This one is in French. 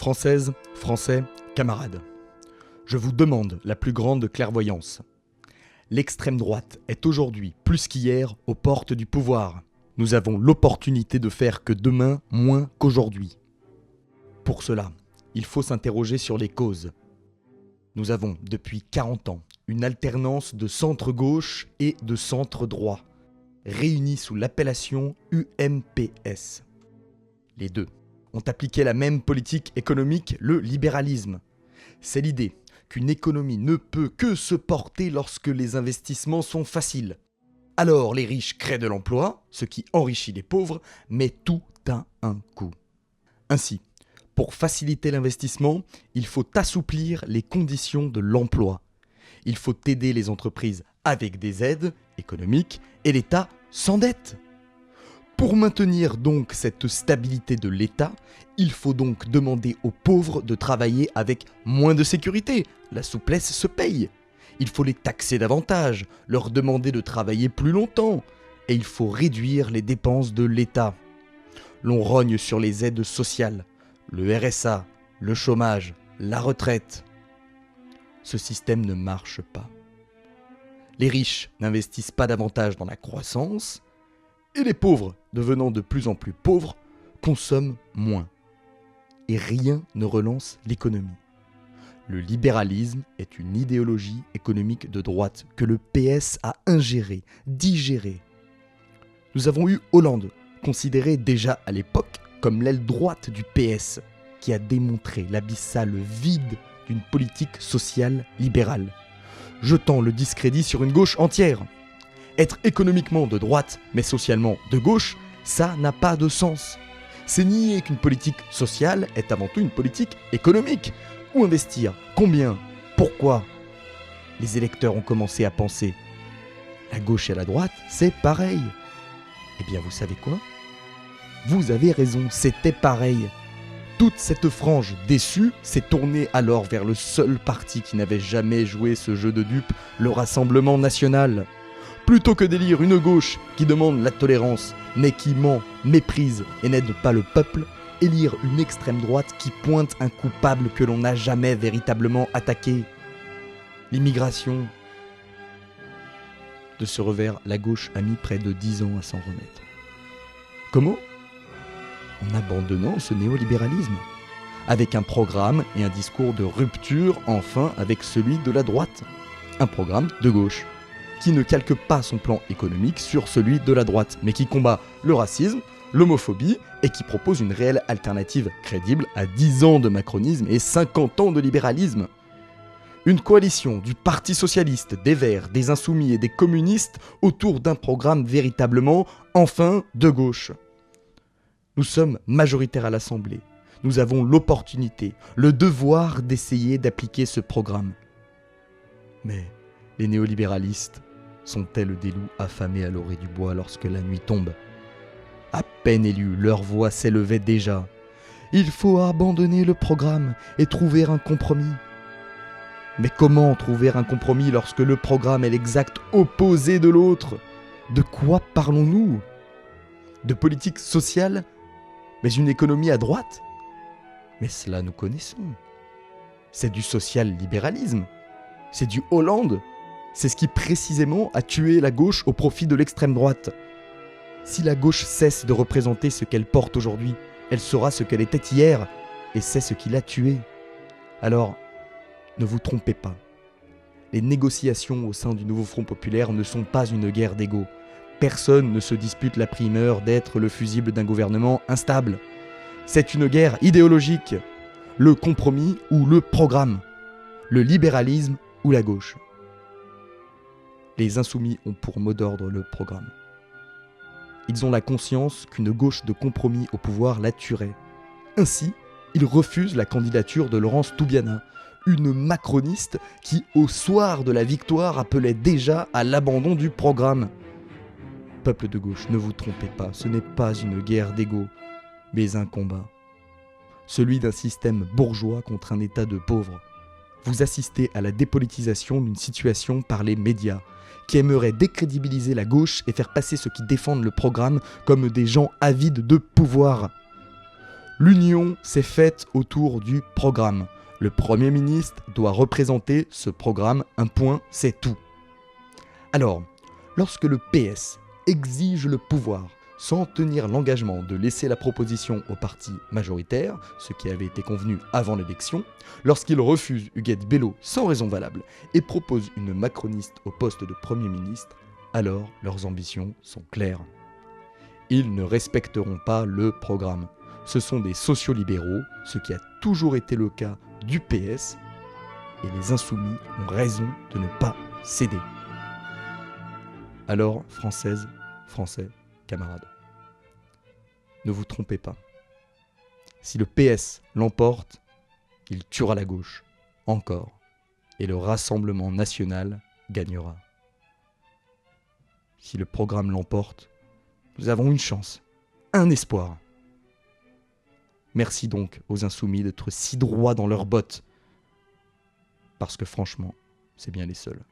Françaises, Français, camarades, je vous demande la plus grande clairvoyance. L'extrême droite est aujourd'hui, plus qu'hier, aux portes du pouvoir. Nous avons l'opportunité de faire que demain moins qu'aujourd'hui. Pour cela, il faut s'interroger sur les causes. Nous avons, depuis 40 ans, une alternance de centre-gauche et de centre-droit, réunis sous l'appellation UMPS. Les deux ont appliqué la même politique économique, le libéralisme. C'est l'idée qu'une économie ne peut que se porter lorsque les investissements sont faciles. Alors les riches créent de l'emploi, ce qui enrichit les pauvres, mais tout a un coût. Ainsi, pour faciliter l'investissement, il faut assouplir les conditions de l'emploi. Il faut aider les entreprises avec des aides économiques et l'État s'endette. Pour maintenir donc cette stabilité de l'État, il faut donc demander aux pauvres de travailler avec moins de sécurité. La souplesse se paye. Il faut les taxer davantage, leur demander de travailler plus longtemps. Et il faut réduire les dépenses de l'État. L'on rogne sur les aides sociales, le RSA, le chômage, la retraite. Ce système ne marche pas. Les riches n'investissent pas davantage dans la croissance, et les pauvres, devenant de plus en plus pauvres, consomment moins. Et rien ne relance l'économie. Le libéralisme est une idéologie économique de droite que le PS a ingérée, digérée. Nous avons eu Hollande, considéré déjà à l'époque comme l'aile droite du PS, qui a démontré l'abyssal vide d'une politique sociale libérale, jetant le discrédit sur une gauche entière. Être économiquement de droite, mais socialement de gauche, ça n'a pas de sens. C'est nier qu'une politique sociale est avant tout une politique économique. Où investir? Combien? Pourquoi? Les électeurs ont commencé à penser. La gauche et la droite, c'est pareil. Eh bien, vous savez quoi? Vous avez raison, c'était pareil. Toute cette frange déçue s'est tournée alors vers le seul parti qui n'avait jamais joué ce jeu de dupes, le Rassemblement national. Plutôt que d'élire une gauche qui demande la tolérance, mais qui ment, méprise et n'aide pas le peuple, élire une extrême droite qui pointe un coupable que l'on n'a jamais véritablement attaqué. L'immigration. De ce revers, la gauche a mis près de 10 ans à s'en remettre. Comment? En abandonnant ce néolibéralisme, avec un programme et un discours de rupture enfin avec celui de la droite. Un programme de gauche, qui ne calque pas son plan économique sur celui de la droite, mais qui combat le racisme, l'homophobie, et qui propose une réelle alternative crédible à 10 ans de macronisme et 50 ans de libéralisme. Une coalition du Parti Socialiste, des Verts, des Insoumis et des communistes autour d'un programme véritablement, enfin, de gauche. Nous sommes majoritaires à l'Assemblée. Nous avons l'opportunité, le devoir d'essayer d'appliquer ce programme. Mais les néolibéralistes sont-elles des loups affamés à l'orée du bois lorsque la nuit tombe? À peine élus, leur voix s'élevait déjà. Il faut abandonner le programme et trouver un compromis. Mais comment trouver un compromis lorsque le programme est l'exact opposé de l'autre? De quoi parlons-nous? De politique sociale? Mais une économie à droite? Mais cela nous connaissons. C'est du social-libéralisme. C'est du Hollande. C'est ce qui précisément a tué la gauche au profit de l'extrême droite. Si la gauche cesse de représenter ce qu'elle porte aujourd'hui, elle saura ce qu'elle était hier, et c'est ce qui l'a tuée. Alors, ne vous trompez pas. Les négociations au sein du nouveau Front populaire ne sont pas une guerre d'ego. Personne ne se dispute la primeur d'être le fusible d'un gouvernement instable. C'est une guerre idéologique. Le compromis ou le programme. Le libéralisme ou la gauche. Les insoumis ont pour mot d'ordre le programme. Ils ont la conscience qu'une gauche de compromis au pouvoir la tuerait. Ainsi, ils refusent la candidature de Laurence Toubiana, une macroniste qui, au soir de la victoire, appelait déjà à l'abandon du programme. Peuple de gauche, ne vous trompez pas, ce n'est pas une guerre d'ego, mais un combat. Celui d'un système bourgeois contre un état de pauvres. Vous assistez à la dépolitisation d'une situation par les médias, qui aimeraient décrédibiliser la gauche et faire passer ceux qui défendent le programme comme des gens avides de pouvoir. L'union s'est faite autour du programme. Le Premier ministre doit représenter ce programme, un point, c'est tout. Alors, lorsque le PS exige le pouvoir sans tenir l'engagement de laisser la proposition au parti majoritaire, ce qui avait été convenu avant l'élection, lorsqu'il refuse Huguette Bello sans raison valable et propose une macroniste au poste de Premier ministre, alors leurs ambitions sont claires. Ils ne respecteront pas le programme. Ce sont des sociolibéraux, ce qui a toujours été le cas du PS, et les insoumis ont raison de ne pas céder. Alors, Françaises, Français, camarades, ne vous trompez pas. Si le PS l'emporte, il tuera la gauche, encore, et le Rassemblement national gagnera. Si le programme l'emporte, nous avons une chance, un espoir. Merci donc aux insoumis d'être si droits dans leurs bottes, parce que franchement, c'est bien les seuls.